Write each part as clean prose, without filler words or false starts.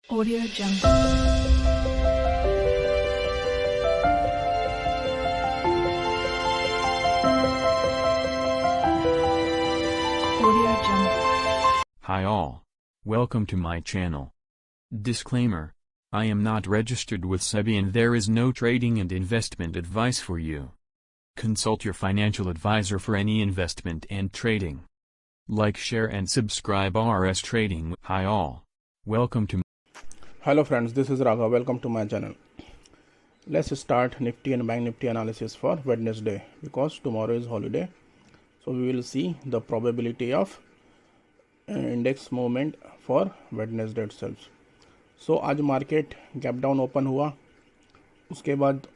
Audio Jungle. Audio Jungle. Hi all. Welcome to my channel. Disclaimer. I am not registered with SEBI and there is no trading and investment advice for you. Consult your financial advisor for any investment and trading. Like, share and subscribe RS Trading. Hi all. Welcome to Hello friends, this is Raghav. Welcome to my channel. Let's start Nifty and Bank Nifty analysis for Wednesday because tomorrow is holiday. So we will see the probability of index movement for Wednesday itself. So आज market gap down open हुआ, उसके बाद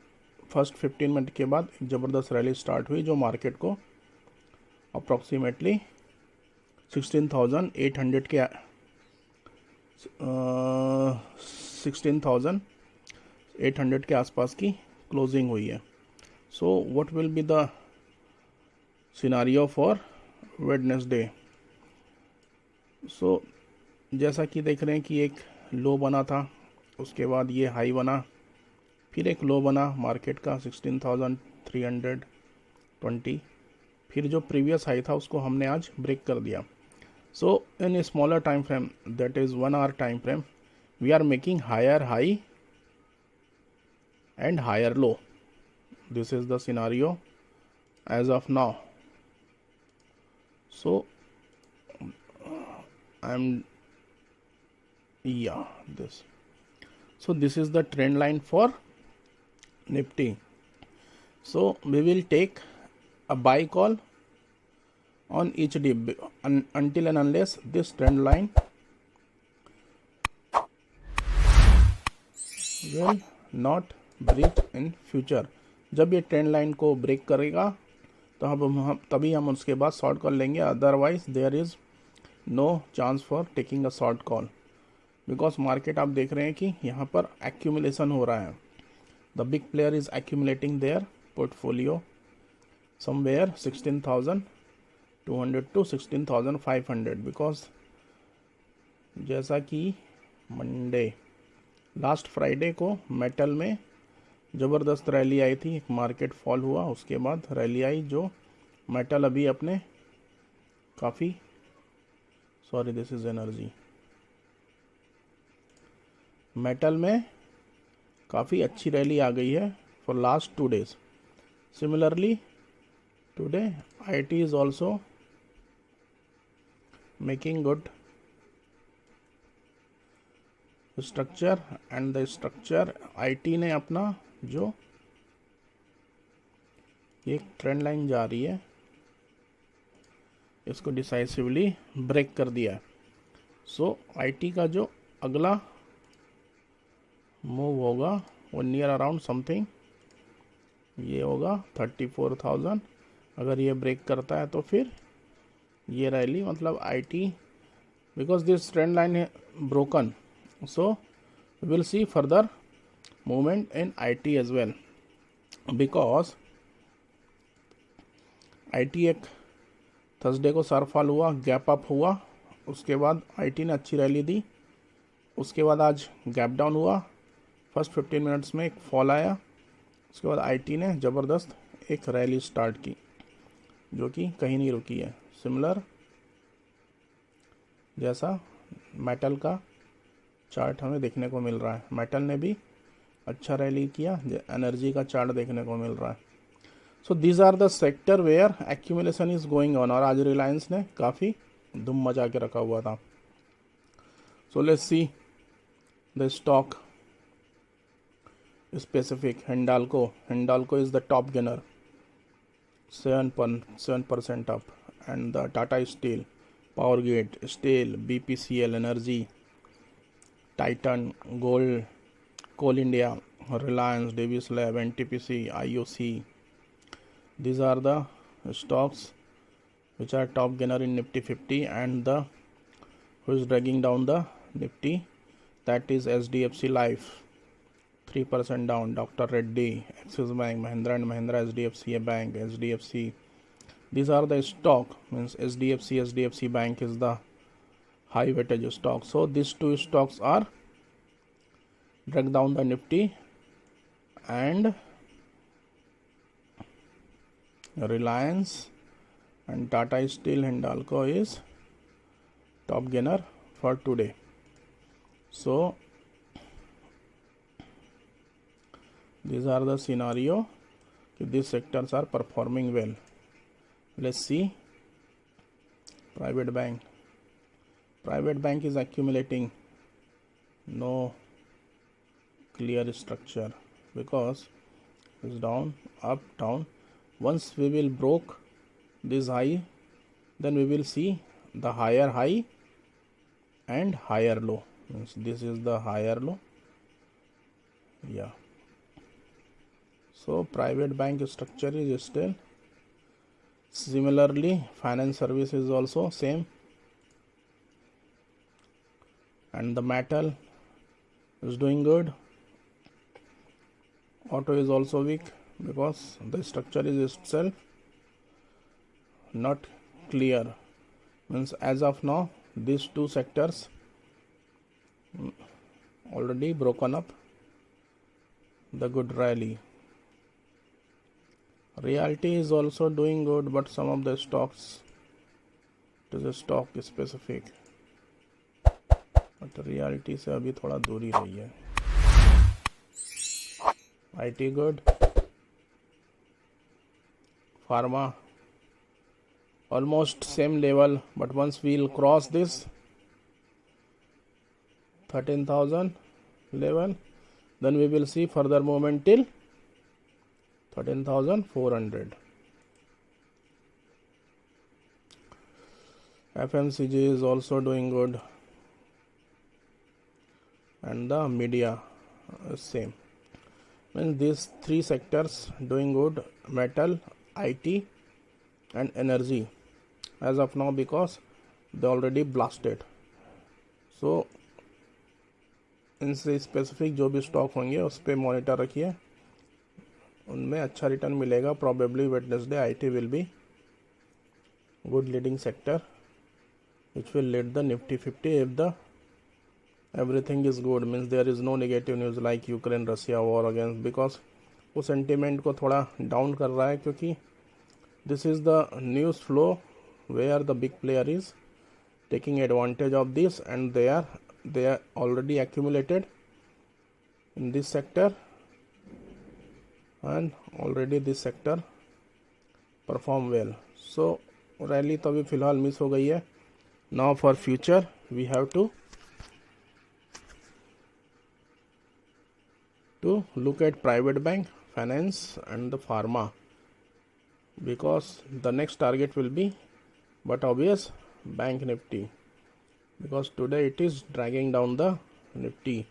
first 15 minute के बाद एक ज़बरदस्त rally start हुई जो मार्केट को अप्रॉक्सीमेटली 16,800 के 16,800 के आसपास की क्लोजिंग हुई है. So what will be the scenario for Wednesday. सो जैसा कि देख रहे हैं कि एक लो बना था, उसके बाद ये हाई बना, फिर एक लो बना मार्केट का 16,320, फिर जो प्रीवियस हाई था उसको हमने आज ब्रेक कर दिया. So in a smaller time frame, that is 1 hour time frame, we are making higher high and higher low. This is the scenario as of now. So this is the trend line for Nifty. So we will take a buy call on each dip until and unless this trend line will not breach in future. जब ये trend line को break करेगा तो तभी हम उसके बाद short call लेंगे. Otherwise there is no chance for taking a short call because market आप देख रहे हैं कि यहाँ पर एक्यूमुलेशन हो रहा है. The big player is accumulating their portfolio somewhere 16,200 to 16,500 because जैसा कि मंडे लास्ट फ्राइडे को मेटल में ज़बरदस्त रैली आई थी, एक मार्केट फॉल हुआ, उसके बाद रैली आई जो मेटल अभी अपने काफ़ी दिस इज़ एनर्जी मेटल में काफ़ी अच्छी रैली आ गई है for last 2 days. Similarly today IT is also making good structure and the structure IT ने अपना जो एक ट्रेंड लाइन जा रही है इसको डिसाइसिवली ब्रेक कर दिया है. सो IT का जो अगला मूव होगा वो नियर अराउंड समथिंग ये होगा 34,000. अगर ये ब्रेक करता है तो फिर ये रैली मतलब IT because this trend line है broken. So will see further movement in IT as well because IT एक थर्सडे को सरफॉल हुआ, गैप अप हुआ, उसके बाद IT ने अच्छी रैली दी, उसके बाद आज गैप डाउन हुआ, फर्स्ट 15 मिनट्स में एक फॉल आया, उसके बाद IT ने ज़बरदस्त एक रैली स्टार्ट की जो कि कहीं नहीं रुकी है. सिमिलर जैसा मेटल का चार्ट हमें देखने को मिल रहा है, मेटल ने भी अच्छा रैली किया, एनर्जी का चार्ट देखने को मिल रहा है. So these are the sector where accumulation is going on. और आज रिलायंस ने काफ़ी धूम मचा के रखा हुआ था. So let's see the stock specific. Hindalco is the top gainer, 7% up, and the Tata Steel, Powergrid, Steel, BPCL, Energy, Titan, Gold, Coal India, Reliance, Davis Lab, NTPC, IOC. These are the stocks which are top gainer in Nifty 50, and the who is dragging down the Nifty, that is SDFC Life, 3% down. Dr. Reddy, Axis Bank, Mahindra and Mahindra, HDFC Bank, HDFC. These are the stock, means SDFC Bank is the high weightage stock. So these two stocks are drag down the Nifty, and Reliance and Tata Steel Hindalco is top gainer for today. So these are the scenario. These sectors are performing well. Let's see private bank. Private bank is accumulating no clear structure because it's down, up, down. Once we will broke this high, then we will see the higher high and higher low. Means this is the higher low. Yeah. So private bank structure is still. Similarly, finance service is also same. And the metal is doing good. Auto is also weak because the structure is itself not clear. Means as of now, these two sectors already broken up the good rally. Realty is also doing good, but some of the stocks, it is a stock specific, but reality से अभी थोड़ा दूरी रही है. IT good, pharma almost same level, but once we'll cross this 13,000 level, then we will see further movement till 13,400. FMCG is also doing good, and the media same. Means these three sectors doing good: metal, IT, and energy as of now because they already blasted. So इनसे specific जो भी stock होंगे उस पर monitor रखिए, उनमें अच्छा return मिलेगा. Probably Wednesday IT will be good leading sector which will lead the Nifty 50 if the everything is good, means there is no negative news like Ukraine Russia war against, because वो sentiment को थोड़ा down कर रहा है क्योंकि this is the news flow where the big player is taking advantage of this, and they are already accumulated in this sector, and already this sector perform well. So rally तो अभी फ़िलहाल miss हो गई है. Now for future we have to look at private bank, finance, and the pharma, because the next target will be but obvious bank Nifty, because today it is dragging down the Nifty,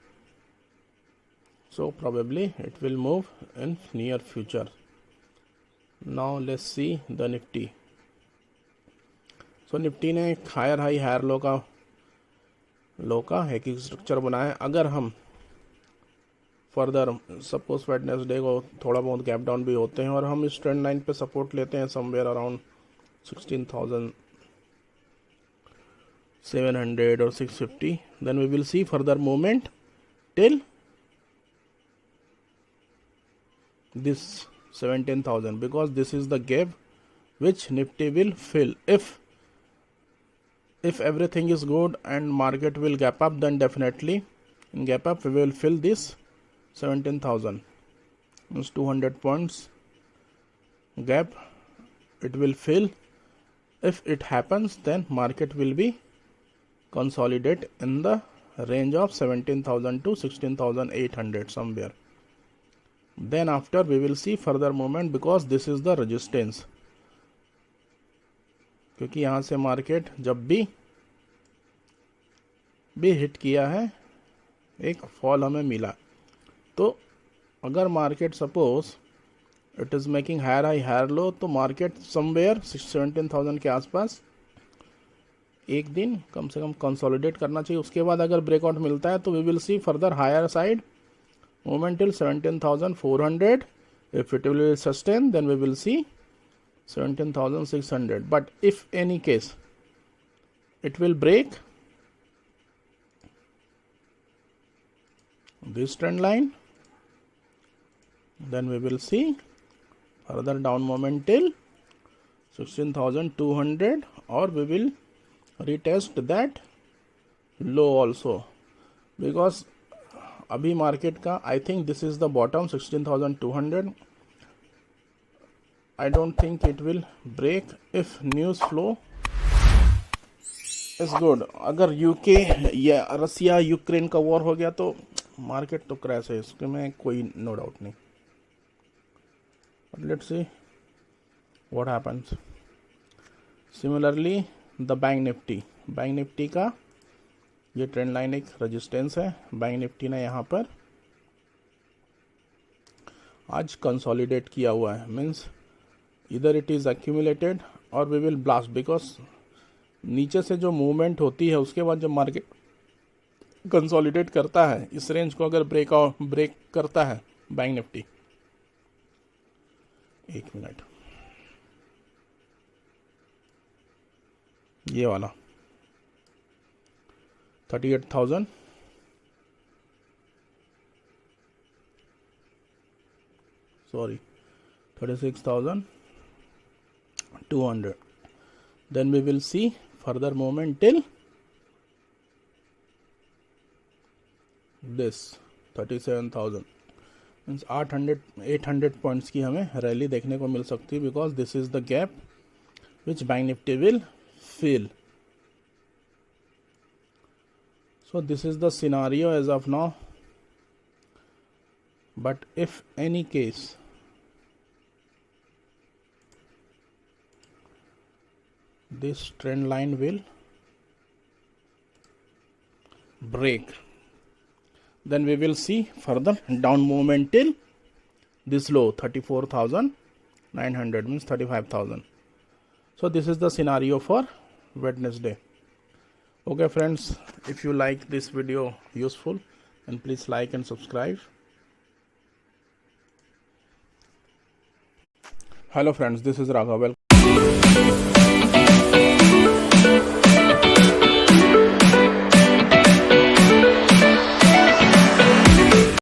so probably it will move in near future. Now let's see the Nifty. So Nifty ने higher high higher लो का एक structure बनाया. अगर हम further suppose Wednesday को थोड़ा बहुत gap down भी होते हैं और हम इस ट्रेंड लाइन पे सपोर्ट लेते हैं समवेयर अराउंड 16,700 और 650, then we will see further movement till this 17,000, because this is the gap which Nifty will fill. If everything is good and market will gap up, then definitely in gap up we will fill this 17,000. Means 200 points gap it will fill. If it happens, then market will be consolidate in the range of 17,000 to 16,800 somewhere. Then after we will see further movement, because this is the resistance. क्योंकि यहाँ से market जब भी hit किया है एक fall हमें मिला, तो अगर market suppose it is making higher high higher low, तो मार्केट समवेयर 17,000 के आसपास एक दिन कम से कम कंसोलिडेट करना चाहिए. उसके बाद अगर ब्रेकआउट मिलता है तो we will see further higher side movement till 17,400. If it will sustain, then we will see 17,600. But if any case it will break this trend line, then we will see further down movement till 16,200, or we will retest that low also, because अभी market का I think this is the bottom 16,200. I don't think it will break if news flow is good. अगर UK या Russia Ukraine का war हो गया तो market तो crash है, इसके में कोई नो डाउट नहीं. But let's see what happens. Similarly the bank Nifty का ये ट्रेंड लाइन एक रेजिस्टेंस है. बैंक निफ्टी ने यहाँ पर आज कंसोलिडेट किया हुआ है, मीन्स इधर इट इज़ एक्यूमुलेटेड और वी विल ब्लास्ट, बिकॉज नीचे से जो मूवमेंट होती है उसके बाद जब मार्केट कंसोलिडेट करता है इस रेंज को, अगर ब्रेक करता है बैंक निफ्टी, एक मिनट, ये वाला 38,000, sorry 36,200, then we will see further movement till this 37,000, means 800 points की हमें रैली देखने को मिल सकती है, because this is the gap which bank Nifty will fill. So this is the scenario as of now, but if any case this trend line will break, then we will see further down movement till this low 34,900, means 35,000. So this is the scenario for Wednesday. Okay friends, if you like this video useful, then please like and subscribe. Hello friends, this is Raghav.